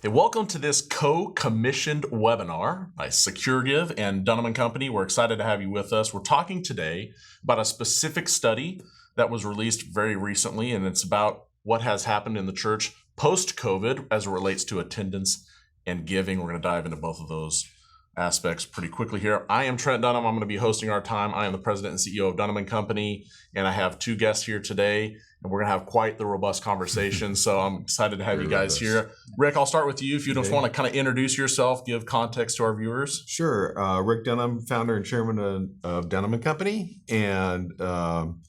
Hey, welcome to this co-commissioned webinar by SecureGive and Dunham+Company. We're excited to have you with us. We're talking today about a specific study that was released very recently, and it's about what has happened in the church post-COVID as it relates to attendance and giving. We're going to dive into both of those aspects pretty quickly here. I am Trent Dunham. I'm going to be hosting our time. I am the president and CEO of Dunham+Company, and I have two guests here today, and we're going to have quite the robust conversation. So I'm excited to have you guys here. Rick, I'll start with you. If you just want to kind of introduce yourself, give context to our viewers. Sure. Rick Dunham, founder and chairman of Dunham+Company, and I'm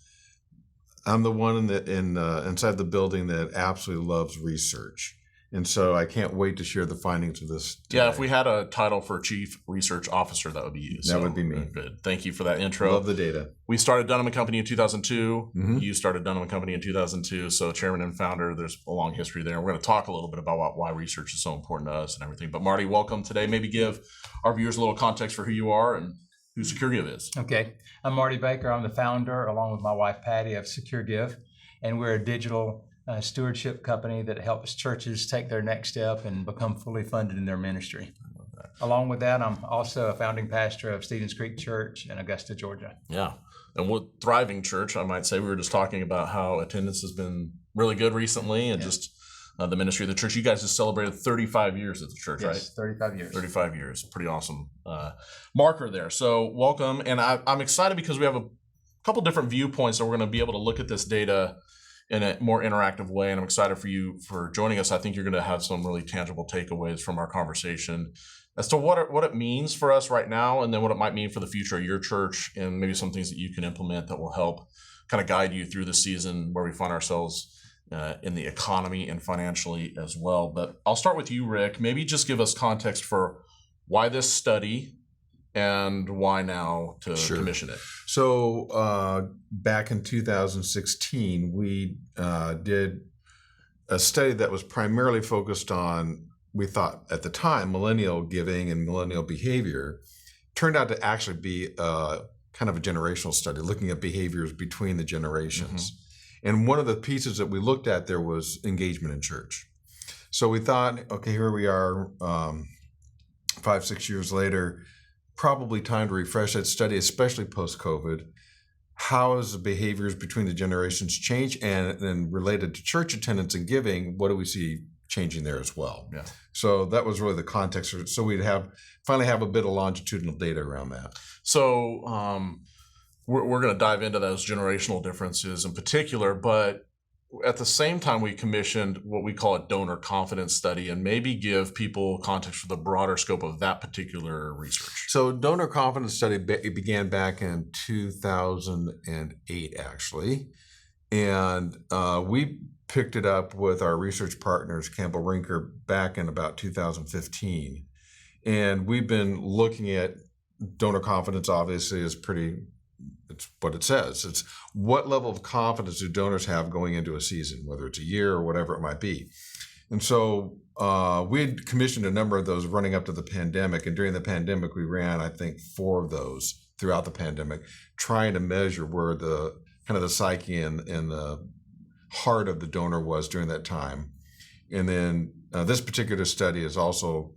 the one inside the building that absolutely loves research. And so I can't wait to share the findings of this today. Yeah, if we had a title for Chief Research Officer, that would be you. That would be me. Good. Thank you for that intro. Love the data. We started Dunham+Company in 2002. Mm-hmm. You started Dunham+Company in 2002. So chairman and founder, there's a long history there. We're going to talk a little bit about why research is so important to us and everything. But Marty, welcome today. Maybe give our viewers a little context for who you are and who SecureGive is. Okay. I'm Marty Baker. I'm the founder, along with my wife Patty, of SecureGive. And we're a digital stewardship company that helps churches take their next step and become fully funded in their ministry. Along with that, I'm also a founding pastor of Stevens Creek Church in Augusta, Georgia. Yeah. And we're thriving church, I might say. We were just talking about how attendance has been really good recently and just the ministry of the church. You guys just celebrated 35 years at the church, right? 35 years. 35 years. Pretty awesome marker there. So welcome. And I'm excited because we have a couple different viewpoints that we're going to be able to look at this data in a more interactive way. And I'm excited for you for joining us. I think you're going to have some really tangible takeaways from our conversation as to what it means for us right now, and then what it might mean for the future of your church, and maybe some things that you can implement that will help kind of guide you through the season where we find ourselves in the economy and financially as well. But I'll start with you, Rick. Maybe just give us context for why this study and why now to commission it. So back in 2016, we did a study that was primarily focused on, we thought at the time, millennial giving and millennial behavior. Turned out to actually be kind of a generational study, looking at behaviors between the generations. Mm-hmm. And one of the pieces that we looked at there was engagement in church. So we thought, okay, here we are 5-6 years later, probably time to refresh that study, especially post-COVID. How has the behaviors between the generations changed? And then related to church attendance and giving, what do we see changing there as well? Yeah. So that was really the context. So we'd finally have a bit of longitudinal data around that. So we're going to dive into those generational differences in particular, but at the same time, we commissioned what we call a donor confidence study, and maybe give people context for the broader scope of that particular research. So donor confidence study began back in 2008, actually. And we picked it up with our research partners, Campbell Rinker, back in about 2015. And we've been looking at donor confidence, obviously, it's what it says. It's what level of confidence do donors have going into a season, whether it's a year or whatever it might be. And so we had commissioned a number of those running up to the pandemic. And during the pandemic, we ran, I think, 4 of those throughout the pandemic, trying to measure where the kind of the psyche and the heart of the donor was during that time. And then this particular study is also,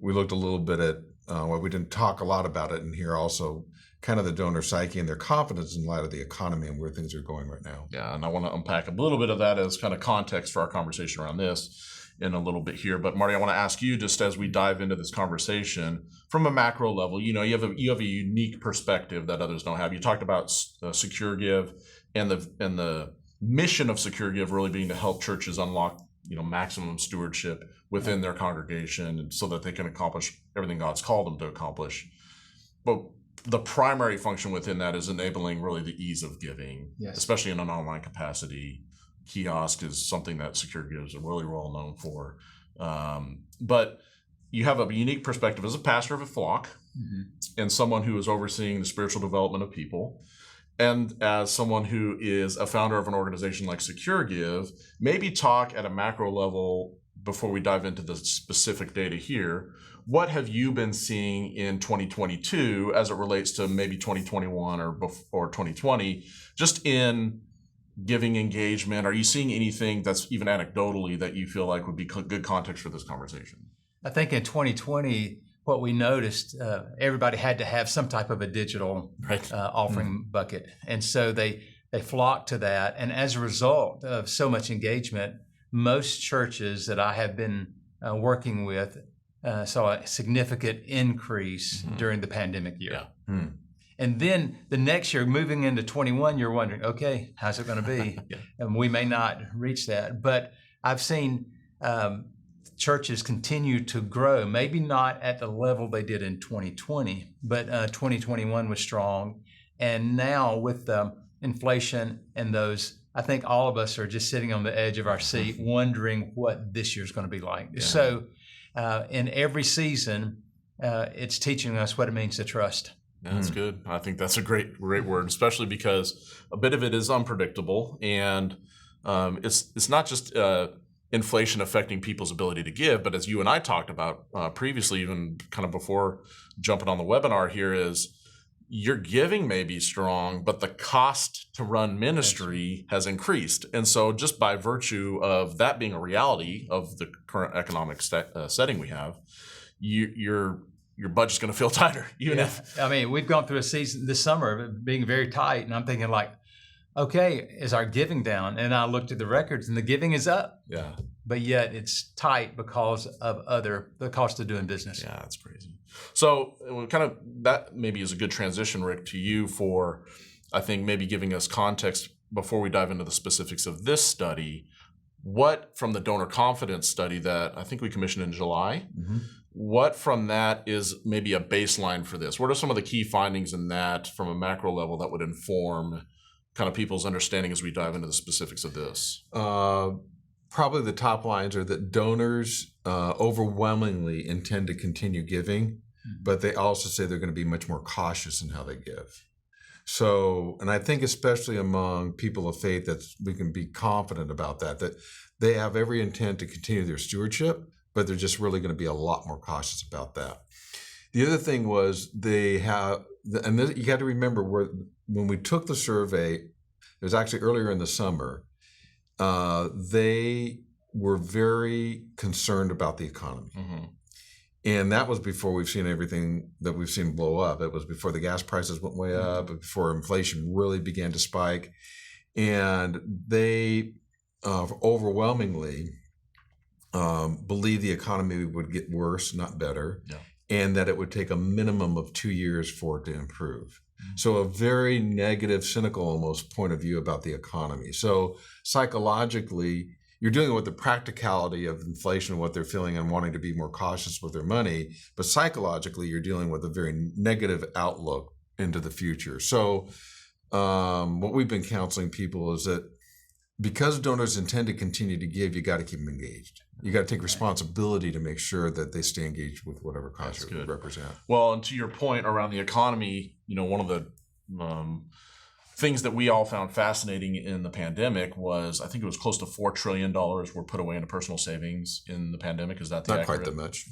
we looked a little bit at, well, we didn't talk a lot about it in here also, kind of the donor psyche and their confidence in light of the economy and where things are going right now. Yeah, and I want to unpack a little bit of that as kind of context for our conversation around this in a little bit here. But Marty, I want to ask you, just as we dive into this conversation from a macro level, you have a unique perspective that others don't have. You talked about SecureGive and the mission of SecureGive really being to help churches unlock maximum stewardship within their congregation, and so that they can accomplish everything God's called them to accomplish. But the primary function within that is enabling really the ease of giving, especially in an online capacity. Kiosk is something that SecureGive is really well known for. But you have a unique perspective as a pastor of a flock, and someone who is overseeing the spiritual development of people. And as someone who is a founder of an organization like SecureGive, maybe talk at a macro level before we dive into the specific data here. What have you been seeing in 2022 as it relates to maybe 2021 or 2020, just in giving engagement? Are you seeing anything that's even anecdotally that you feel like would be good context for this conversation? I think in 2020, what we noticed, everybody had to have some type of a digital Right. offering bucket. And so they flocked to that. And as a result of so much engagement, most churches that I have been working with saw a significant increase during the pandemic year. Yeah. And then the next year, moving into 21, you're wondering, okay, how's it going to be? Yeah. And we may not reach that. But I've seen churches continue to grow, maybe not at the level they did in 2020, but 2021 was strong. And now with the inflation and those, I think all of us are just sitting on the edge of our seat wondering what this year's going to be like. Yeah. So in every season, it's teaching us what it means to trust. That's good. I think that's a great word, especially because a bit of it is unpredictable, and it's not just inflation affecting people's ability to give, but as you and I talked about previously, even kind of before jumping on the webinar here, is your giving may be strong, but the cost to run ministry has increased. And so just by virtue of that being a reality of the current economic setting we have, your budget's going to feel tighter. Even if I mean, we've gone through a season this summer of it being very tight, and I'm thinking like, okay, is our giving down? And I looked at the records, and the giving is up. Yeah. But yet it's tight because of the cost of doing business. Yeah, that's crazy. So kind of that maybe is a good transition, Rick, to you for, I think, maybe giving us context before we dive into the specifics of this study. What from the donor confidence study that I think we commissioned in July, what from that is maybe a baseline for this? What are some of the key findings in that from a macro level that would inform kind of people's understanding as we dive into the specifics of this? Probably the top lines are that donors overwhelmingly intend to continue giving, but they also say they're going to be much more cautious in how they give. So, and I think especially among people of faith, that we can be confident about that they have every intent to continue their stewardship, but they're just really going to be a lot more cautious about that. The other thing was they have, and you got to remember when we took the survey, it was actually earlier in the summer, they were very concerned about the economy. And that was before we've seen everything that we've seen blow up. It was before the gas prices went way up, before inflation really began to spike. And they overwhelmingly believed the economy would get worse, not better, and that it would take a minimum of 2 years for it to improve. So a very negative, cynical almost point of view about the economy. So psychologically, you're dealing with the practicality of inflation, what they're feeling and wanting to be more cautious with their money, but psychologically, you're dealing with a very negative outlook into the future. So what we've been counseling people is that because donors intend to continue to give, you got to keep them engaged. You got to take responsibility to make sure that they stay engaged with whatever cause you represent. Well, and to your point around the economy, one of the things that we all found fascinating in the pandemic was, I think it was close to $4 trillion were put away into personal savings in the pandemic. Is that the Not accurate? quite that much.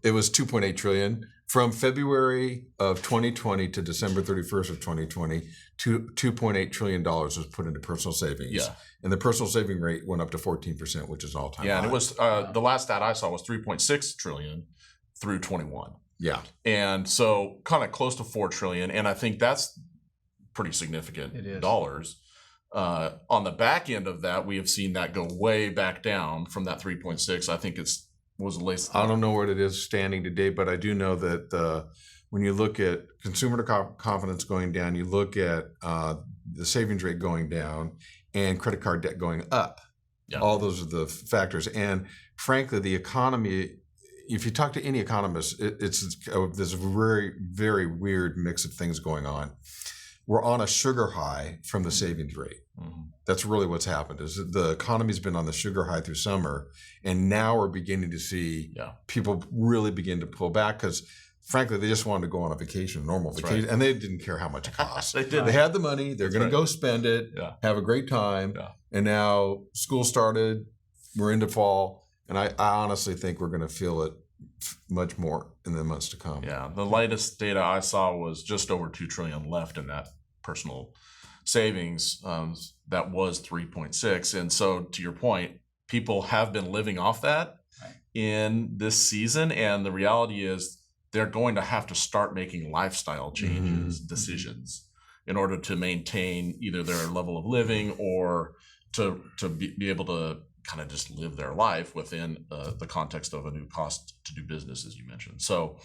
It was 2.8 trillion from February of 2020 to December 31st of 2020. $2.8 trillion was put into personal savings. Yeah. And the personal saving rate went up to 14%, which is all-time high. And it was the last stat I saw was 3.6 trillion through 21. Yeah. And so kind of close to 4 trillion, and I think that's pretty significant dollars. On the back end of that, we have seen that go way back down from that 3.6. I think was the latest. I don't know what it is standing today, but I do know that when you look at consumer confidence going down, you look at the savings rate going down and credit card debt going up. Yeah. All those are the factors. And frankly, the economy, if you talk to any economist, it's this very, very weird mix of things going on. We're on a sugar high from the savings rate. That's really what's happened. Is the economy's been on the sugar high through summer, and now we're beginning to see people really begin to pull back because, frankly, they just wanted to go on a vacation, normal vacation, and they didn't care how much it cost. They had the money. They're going to go spend it, have a great time, and now school started. We're into fall, and I honestly think we're going to feel it much more in the months to come. Yeah, the latest data I saw was just over 2 trillion left in that personal savings that was 3.6. And so to your point, people have been living off that in this season. And the reality is they're going to have to start making lifestyle changes, decisions in order to maintain either their level of living or to be able to kind of just live their life within the context of a new cost to do business, as you mentioned. So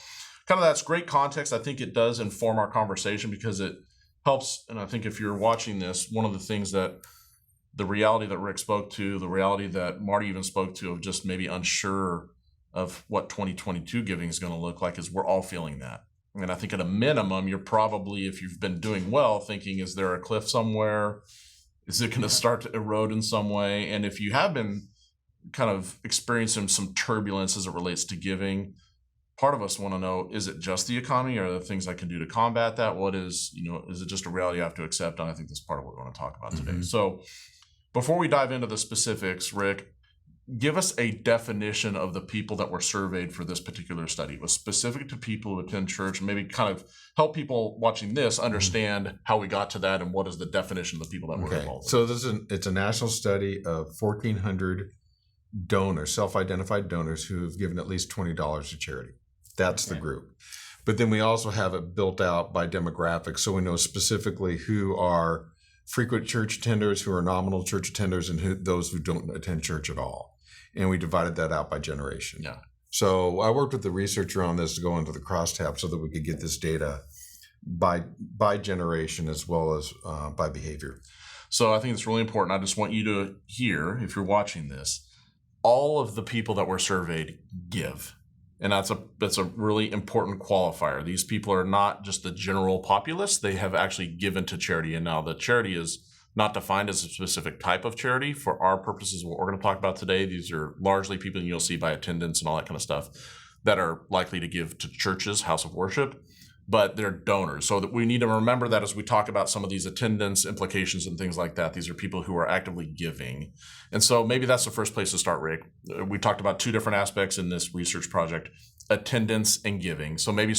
kind of that's great context. I think it does inform our conversation because it helps. And I think if you're watching this, one of the things that the reality that Rick spoke to, the reality that Marty even spoke to of just maybe unsure of what 2022 giving is going to look like is we're all feeling that. And I think at a minimum, you're probably, if you've been doing well, thinking, is there a cliff somewhere? Is it going to start to erode in some way? And if you have been kind of experiencing some turbulence as it relates to giving, part of us want to know, is it just the economy or are there things I can do to combat that? What is, is it just a reality I have to accept? And I think that's part of what we want to talk about today. So before we dive into the specifics, Rick, give us a definition of the people that were surveyed for this particular study. It was specific to people who attend church, and maybe kind of help people watching this understand how we got to that and what is the definition of the people that were involved. So it's a national study of 1,400 donors, self-identified donors who have given at least $20 to charity. That's the group. But then we also have it built out by demographics, so we know specifically who are frequent church attenders, who are nominal church attenders, and those who don't attend church at all. And we divided that out by generation. Yeah. So I worked with the researcher on this to go into the crosstab so that we could get this data by generation as well as by behavior. So I think it's really important. I just want you to hear, if you're watching this, all of the people that were surveyed give. And that's a really important qualifier. These people are not just the general populace. They have actually given to charity. And now the charity is not defined as a specific type of charity. For our purposes, what we're going to talk about today, these are largely people, and you'll see by attendance and all that kind of stuff, that are likely to give to churches, house of worship, but they're donors. So that we need to remember that as we talk about some of these attendance implications and things like that, these are people who are actively giving. And so maybe that's the first place to start, Rick. We talked about two different aspects in this research project, attendance and giving. So maybe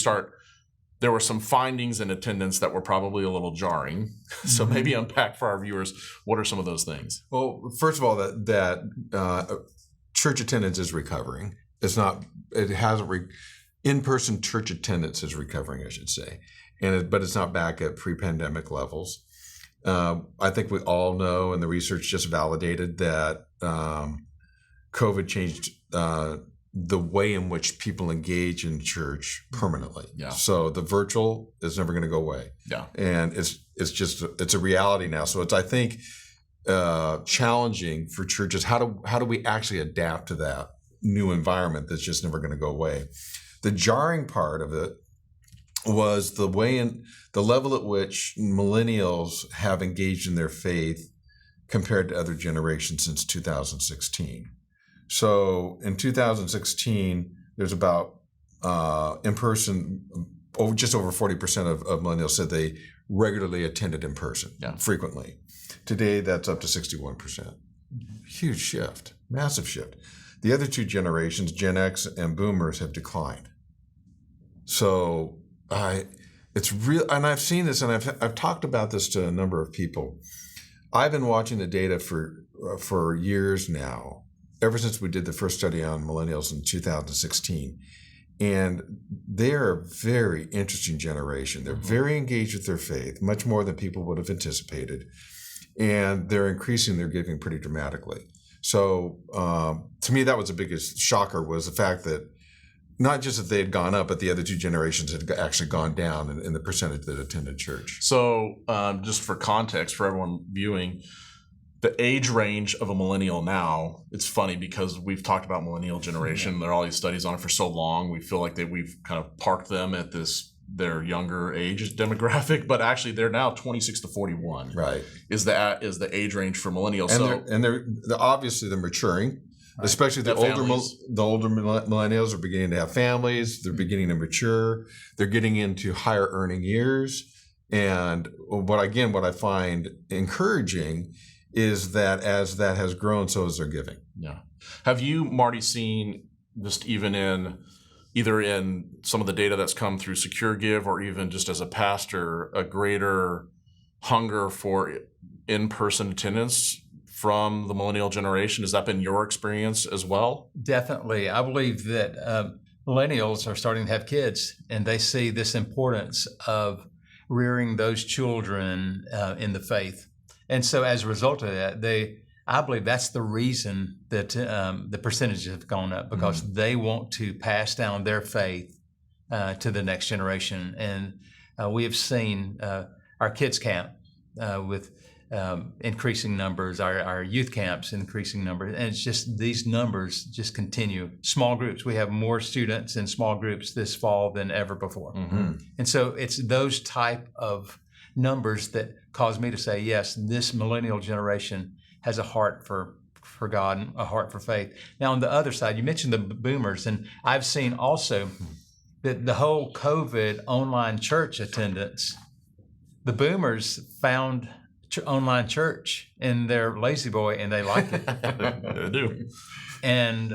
there were some findings in attendance that were probably a little jarring. So maybe unpack for our viewers, what are some of those things? Well, first of all, that church attendance is recovering. In-person church attendance is recovering, I should say, but it's not back at pre-pandemic levels. I think we all know, and the research just validated that COVID changed the way in which people engage in church permanently. Yeah. So the virtual is never going to go away. Yeah. And it's a reality now. So it's, I think, challenging for churches. How do we actually adapt to that new environment that's just never going to go away? The jarring part of it was the level at which millennials have engaged in their faith compared to other generations since 2016. So in 2016, there's about in-person, just over 40% of millennials said they regularly attended in person, frequently. Today, that's up to 61%. Huge shift, massive shift. The other two generations, Gen X and Boomers, have declined. So it's real, and I've seen this, and I've talked about this to a number of people. I've been watching the data for years now, ever since we did the first study on millennials in 2016. And they're a very interesting generation. They're very engaged with their faith, much more than people would have anticipated. And they're increasing their giving pretty dramatically. So to me, that was the biggest shocker, was the fact that not just that they had gone up, but the other two generations had actually gone down in the percentage that attended church. So just for context, for everyone viewing, the age range of a millennial now, it's funny because we've talked about millennial generation. There are all these studies on it for so long. We feel like we've kind of parked them at their younger age demographic, but actually they're now 26 to 41. Right. Is the age range for millennials. And they're obviously they're maturing. Right. Especially the older millennials are beginning to have families. They're beginning to mature. They're getting into higher earning years. And what I find encouraging is that as that has grown, so is their giving. Yeah. Have you, Marty, seen just either in some of the data that's come through Secure Give or even just as a pastor, a greater hunger for in-person attendance from the millennial generation? Has that been your experience as well? Definitely. I believe that millennials are starting to have kids, and they see this importance of rearing those children in the faith. And so as a result of that, I believe that's the reason that the percentages have gone up, because they want to pass down their faith to the next generation. And we have seen our kids camp with increasing numbers, our youth camps increasing numbers, and it's just these numbers just continue. Small groups, we have more students in small groups this fall than ever before. And so it's those type of numbers that cause me to say, yes, this millennial generation has a heart for God and a heart for faith. Now on the other side, you mentioned the boomers, and I've seen also that the whole COVID online church attendance, the boomers found online church in their lazy boy, and they like it. They do. And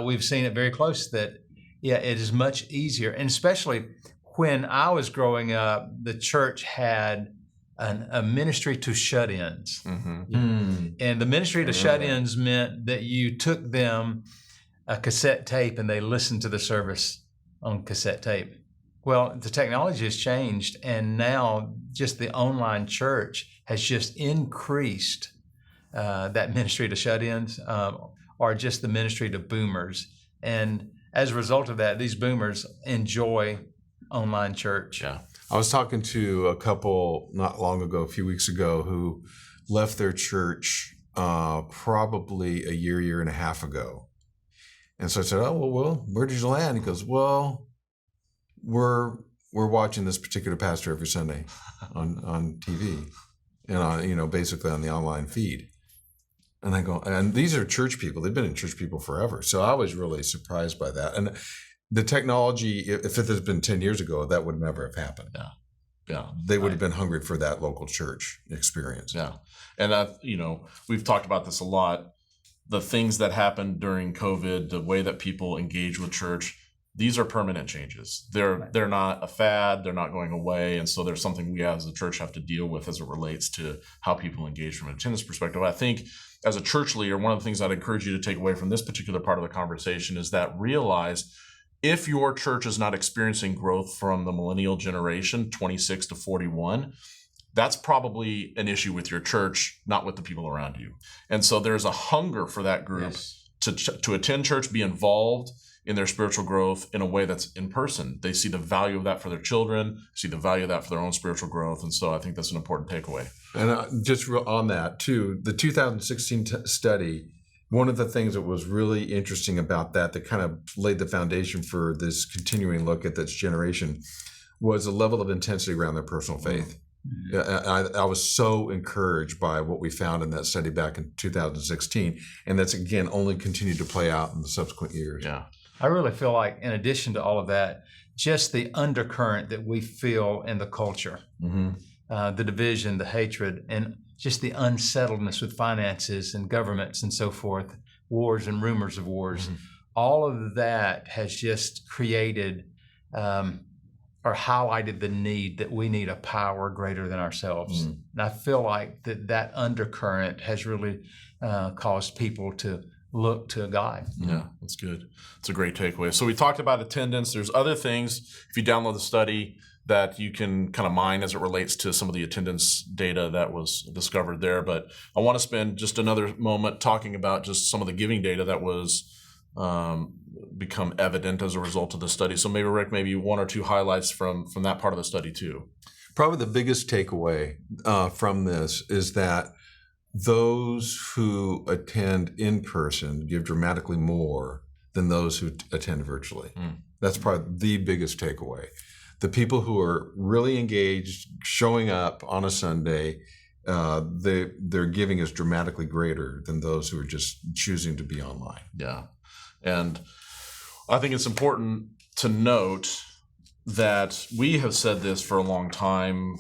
we've seen it very close that, yeah, it is much easier. And especially when I was growing up, the church had a ministry to shut-ins. And the ministry to shut-ins meant that you took them a cassette tape and they listened to the service on cassette tape. Well, the technology has changed, and now just the online church has just increased that ministry to shut-ins or just the ministry to boomers. And as a result of that, these boomers enjoy online church. Yeah. I was talking to a couple not long ago, a few weeks ago, who left their church probably a year and a half ago. And so I said, oh, well, where did you land? He goes, well, we're watching this particular pastor every Sunday on TV and on, basically on the online feed. And I go, and these are church people. They've been in church people forever. So I was really surprised by that. And the technology, if it had been 10 years ago, that would never have happened. Yeah. They would have been hungry for that local church experience. Yeah. And we've talked about this a lot. The things that happened during COVID, the way that people engage with church, these are permanent changes. They're not a fad. They're not going away. And so there's something we as a church have to deal with as it relates to how people engage from an attendance perspective. I think as a church leader, one of the things I'd encourage you to take away from this particular part of the conversation is that realize if your church is not experiencing growth from the millennial generation, 26 to 41, that's probably an issue with your church, not with the people around you. And so there's a hunger for that group to attend church, be involved in their spiritual growth in a way that's in person. They see the value of that for their children, see the value of that for their own spiritual growth. And so I think that's an important takeaway. And just on that too, the 2016 study, one of the things that was really interesting about that kind of laid the foundation for this continuing look at this generation was the level of intensity around their personal faith. I was so encouraged by what we found in that study back in 2016. And that's, again, only continued to play out in the subsequent years. Yeah. I really feel like, in addition to all of that, just the undercurrent that we feel in the culture, the division, the hatred, and just the unsettledness with finances and governments and so forth, wars and rumors of wars, all of that has just created or highlighted the need that we need a power greater than ourselves. And I feel like that undercurrent has really caused people to look to God. Yeah, that's good. It's a great takeaway. So we talked about attendance. There's other things, if you download the study, that you can kind of mine as it relates to some of the attendance data that was discovered there. But I want to spend just another moment talking about just some of the giving data that was become evident as a result of the study. So maybe, Rick, maybe one or two highlights from that part of the study too. Probably the biggest takeaway from this is that those who attend in person give dramatically more than those who attend virtually. That's probably the biggest takeaway. The people who are really engaged, showing up on a Sunday, their giving is dramatically greater than those who are just choosing to be online. Yeah. And I think it's important to note that we have said this for a long time.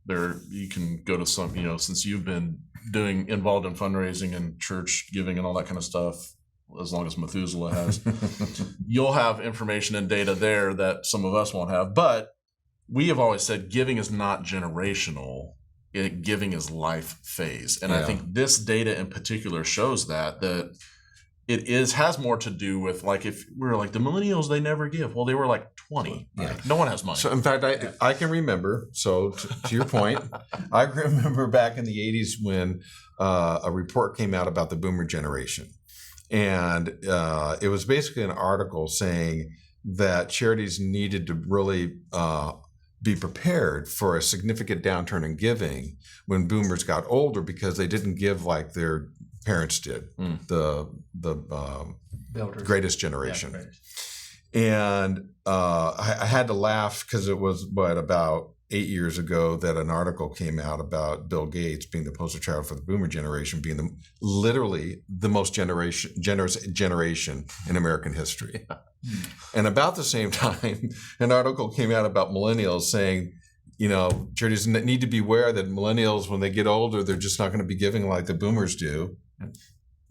You can go to some, since you've been involved in fundraising and church giving and all that kind of stuff, as long as Methuselah has, you'll have information and data there that some of us won't have. But we have always said giving is not generational. giving is life phase. And I Yeah. think this data in particular shows that it has more to do with, like, if we're like the millennials, they never give. Well, they were like 20. Yeah. Like, no one has money. So in fact, I can remember, so to your point, I remember back in the 80s when a report came out about the boomer generation. And it was basically an article saying that charities needed to really be prepared for a significant downturn in giving when boomers got older, because they didn't give like their parents did, the Builders. greatest Yeah, generation. greatest. And I had to laugh because it was about 8 years ago that an article came out about Bill Gates being the poster child for the boomer generation, being literally the most generous generation in American history. And about the same time, an article came out about millennials saying, charities need to beware that millennials, when they get older, they're just not going to be giving like the boomers do.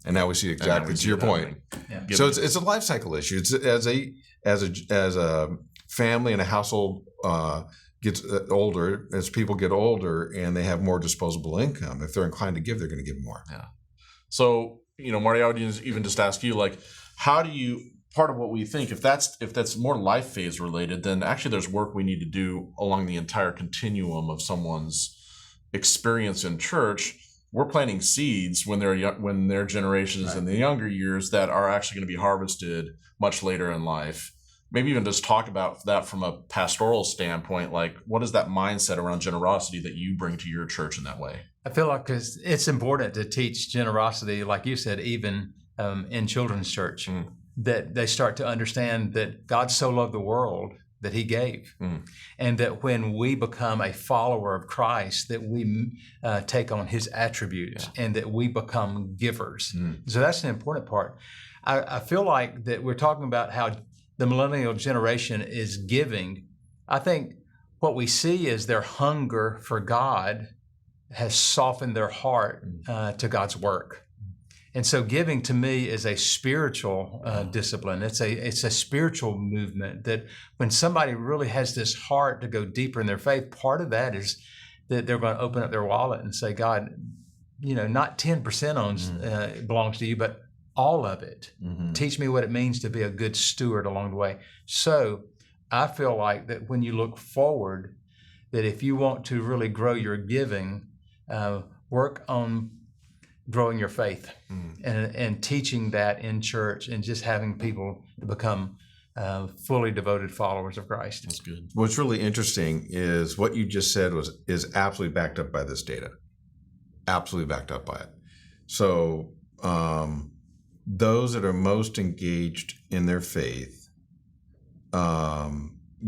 And now we see exactly to your point. Yeah. So it's a life cycle issue. It's as a family and a household gets older, as people get older and they have more disposable income, if they're inclined to give, they're going to give more. Yeah. So, Marty, I would even just ask you, like, how do you, part of what we think, if that's more life phase related, then actually there's work we need to do along the entire continuum of someone's experience in church. We're planting seeds when their generation is in the younger years that are actually going to be harvested much later in life. Maybe even just talk about that from a pastoral standpoint. Like, what is that mindset around generosity that you bring to your church in that way? I feel like it's important to teach generosity, like you said, even in children's church, that they start to understand that God so loved the world that he gave. And that when we become a follower of Christ, that we take on his attributes and that we become givers. So that's an important part. I feel like that we're talking about how the millennial generation is giving. I think what we see is their hunger for God has softened their heart to God's work. And so giving to me is a spiritual discipline. It's a spiritual movement that when somebody really has this heart to go deeper in their faith, part of that is that they're going to open up their wallet and say, God, not 10% belongs to you, but all of it. Teach me what it means to be a good steward along the way. So I feel like that when you look forward, that if you want to really grow your giving, work on growing your faith and teaching that in church and just having people to become fully devoted followers of Christ. That's good. What's really interesting is what you just said is absolutely backed up by this data. Absolutely backed up by it. So those that are most engaged in their faith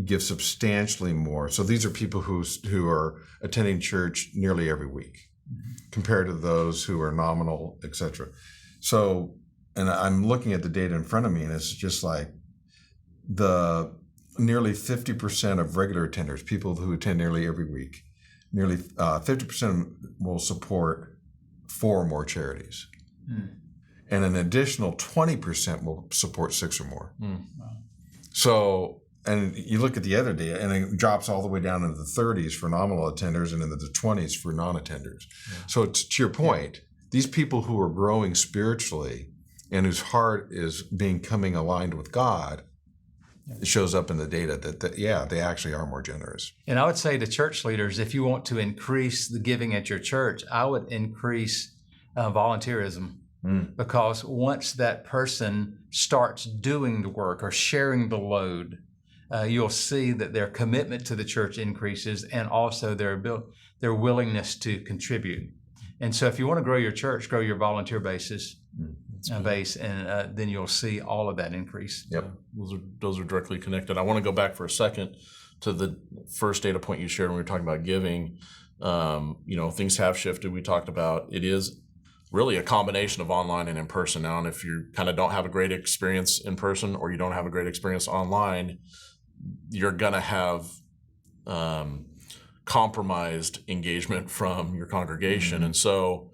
give substantially more. So these are people who are attending church nearly every week, compared to those who are nominal, etc. So, and I'm looking at the data in front of me, and it's just like the nearly 50% of regular attenders, people who attend nearly every week, nearly 50% will support 4 or more charities. And an additional 20% will support 6 or more. So, and you look at the other data, and it drops all the way down into the 30s for nominal attenders and into the 20s for non-attenders. So to your point, these people who are growing spiritually and whose heart is becoming aligned with God, it shows up in the data that they actually are more generous. And I would say to church leaders, if you want to increase the giving at your church, I would increase volunteerism. Because once that person starts doing the work or sharing the load, you'll see that their commitment to the church increases, and also their willingness to contribute. And so if you want to grow your church, grow your volunteer base, and then you'll see all of that increase. Yep. Those are directly connected. I want to go back for a second to the first data point you shared when we were talking about giving. Things have shifted. We talked about it is really a combination of online and in person now. And if you kind of don't have a great experience in person, or you don't have a great experience online, you're going to have compromised engagement from your congregation. And so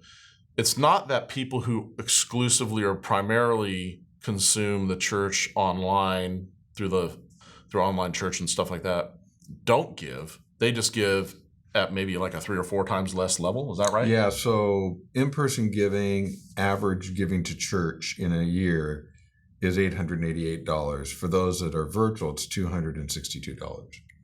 it's not that people who exclusively or primarily consume the church online through online church and stuff like that don't give. They just give at maybe like a 3 or 4 times less level. Is that right? Yeah, so in-person giving, average giving to church in a year is $888. For those that are virtual, it's $262.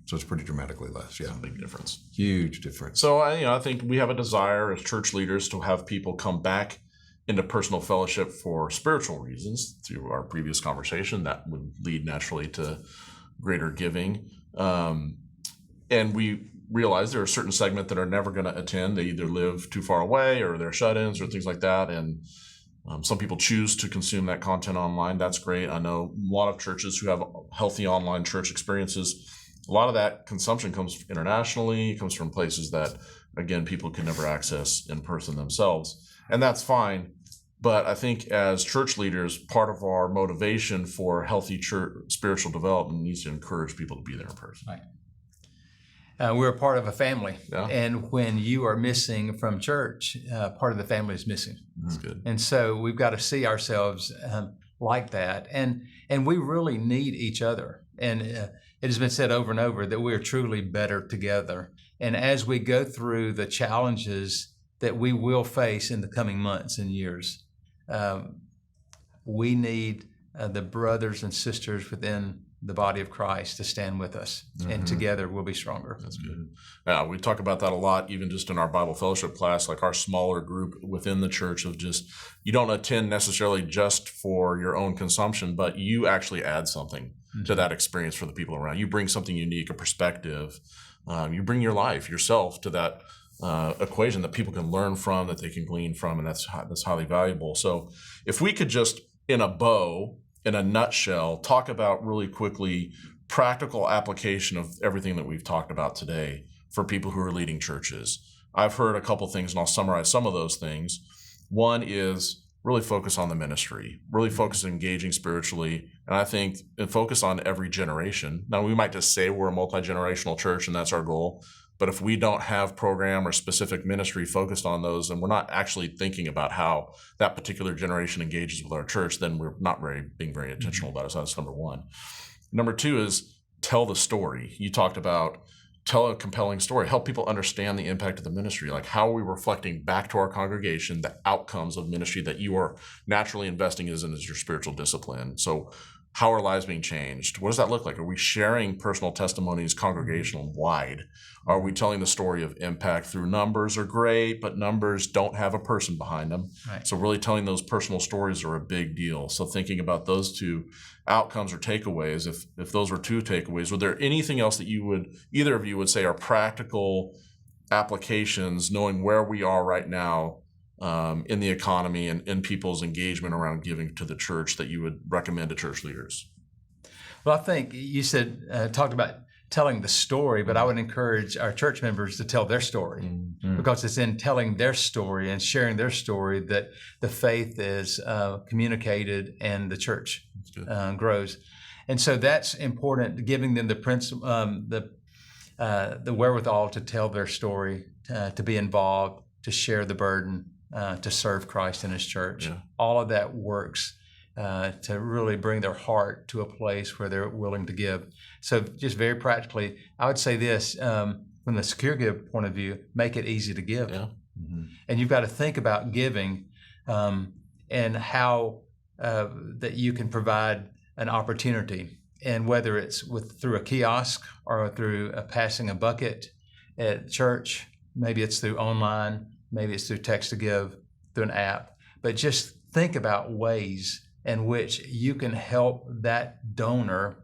So it's pretty dramatically less. Yeah, It's a big difference. huge difference. So I think we have a desire as church leaders to have people come back into personal fellowship for spiritual reasons. Through our previous conversation, that would lead naturally to greater giving. And we realize there are a certain segment that are never going to attend. They either live too far away or they're shut-ins or things like that. And some people choose to consume that content online. That's great. I know a lot of churches who have healthy online church experiences. A lot of that consumption comes internationally, comes from places that, again, people can never access in person themselves. And that's fine. But I think as church leaders, part of our motivation for healthy church spiritual development needs to encourage people to be there in person. Right. We're a part of a family. Yeah. And when you are missing from church, part of the family is missing. That's good. And so we've got to see ourselves like that. And we really need each other. And it has been said over and over that we're truly better together. And as we go through the challenges that we will face in the coming months and years, we need the brothers and sisters within the body of Christ to stand with us, and together we'll be stronger. That's good. Yeah, we talk about that a lot, even just in our Bible fellowship class, like our smaller group within the church of just, you don't attend necessarily just for your own consumption, but you actually add something to that experience for the people around. You bring something unique, a perspective. You bring your life, yourself to that equation that people can learn from, that they can glean from, and that's highly valuable. So if we could just, in a bow, in a nutshell, talk about really quickly practical application of everything that we've talked about today for people who are leading churches. I've heard a couple things, and I'll summarize some of those things. One is really focus on the ministry, really focus on engaging spiritually, and I think and focus on every generation. Now, we might just say we're a multi-generational church and that's our goal, but if we don't have program or specific ministry focused on those, and we're not actually thinking about how that particular generation engages with our church, then we're not being very intentional about it. So that's number one. Number two is tell the story. You talked about tell a compelling story, help people understand the impact of the ministry. Like, how are we reflecting back to our congregation the outcomes of ministry that you are naturally investing in as your spiritual discipline? So how are lives being changed? What does that look like? Are we sharing personal testimonies congregational wide? Are we telling the story of impact through numbers are great, but numbers don't have a person behind them. Right. So really telling those personal stories are a big deal. So thinking about those two outcomes or takeaways, if those were two takeaways, were there anything else that either of you would say are practical applications, knowing where we are right now in the economy and in people's engagement around giving to the church that you would recommend to church leaders? Well, I think you said, talked about telling the story, but I would encourage our church members to tell their story, because it's in telling their story and sharing their story that the faith is communicated and the church grows. And so that's important, giving them the wherewithal to tell their story, to be involved, to share the burden, to serve Christ in His church. Yeah. All of that works to really bring their heart to a place where they're willing to give. So just very practically, I would say this, from the secure give point of view, make it easy to give. Yeah. And you've got to think about giving and how that you can provide an opportunity. And whether it's through a kiosk or through passing a bucket at church, maybe it's through online, maybe it's through text to give, through an app. But just think about ways in which you can help that donor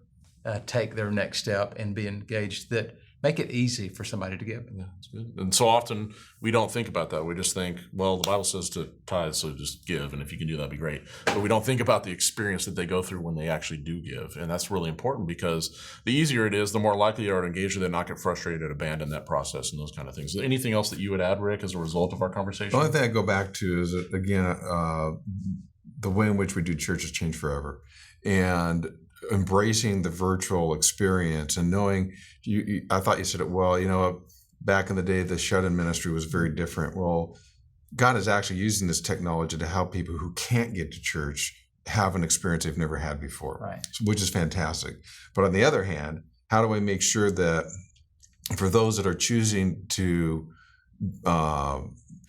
take their next step and be engaged, that make it easy for somebody to give. Yeah, that's good. And so often we don't think about that. We just think, well, the Bible says to tithe, so just give, and if you can do that, that'd be great. But we don't think about the experience that they go through when they actually do give. And that's really important, because the easier it is, the more likely they are to engage, or they not get frustrated, abandon that process and those kind of things. Is there anything else that you would add, Rick, as a result of our conversation? The only thing I go back to is, again, the way in which we do church has changed forever. And embracing the virtual experience and knowing, I thought you said it well, back in the day, the shut-in ministry was very different. Well, God is actually using this technology to help people who can't get to church have an experience they've never had before, Right. which is fantastic. But on the other hand, how do I make sure that for those that are choosing to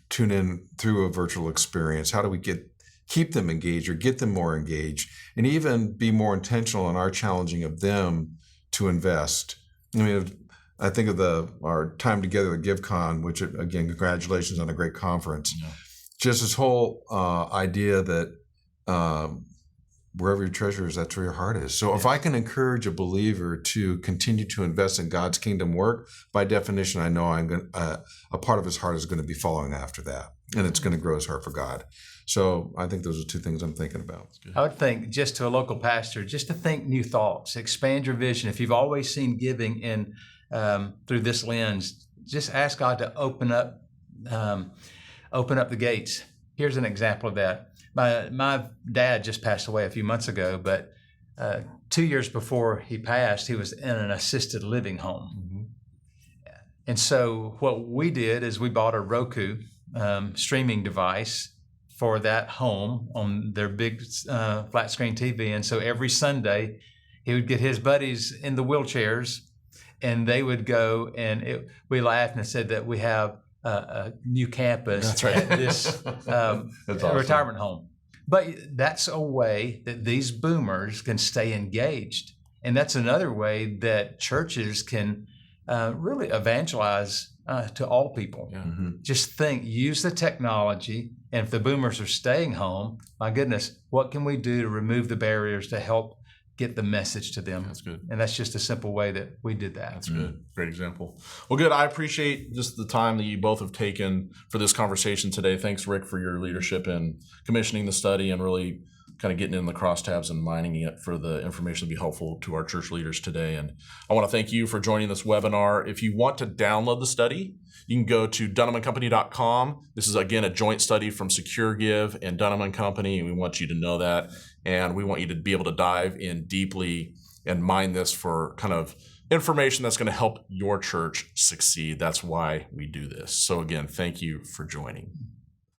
tune in through a virtual experience, how do we keep them engaged or get them more engaged, and even be more intentional in our challenging of them to invest? I mean, I think of our time together at GiveCon, which again, congratulations on a great conference. Yeah. Just this whole idea that wherever your treasure is, that's where your heart is. So if I can encourage a believer to continue to invest in God's kingdom work, by definition, I know a part of his heart is going to be following after that, and it's going to grow his heart for God. So I think those are two things I'm thinking about. I would think, just to a local pastor, just to think new thoughts, expand your vision. If you've always seen giving in through this lens, just ask God to open up the gates. Here's an example of that. My dad just passed away a few months ago, but 2 years before he passed, he was in an assisted living home. Mm-hmm. And so what we did is we bought a Roku streaming device for that home on their big flat screen TV. And so every Sunday, he would get his buddies in the wheelchairs, and they would go, and we laughed and said that we have a new campus That's right. at this That's awesome. retirement home. But that's a way that these boomers can stay engaged. And that's another way that churches can really evangelize to all people. Yeah. Mm-hmm. Just use the technology. And if the boomers are staying home, my goodness, what can we do to remove the barriers to help get the message to them? That's good. And that's just a simple way that we did that. That's good. Great example. Well, good. I appreciate just the time that you both have taken for this conversation today. Thanks, Rick, for your leadership in commissioning the study and really kind of getting in the crosstabs and mining it for the information to be helpful to our church leaders today. And I want to thank you for joining this webinar. If you want to download the study, you can go to Dunham+Company.com. This is, again, a joint study from SecureGive and Dunham+Company, and we want you to know that. And we want you to be able to dive in deeply and mine this for kind of information that's going to help your church succeed. That's why we do this. So again, thank you for joining.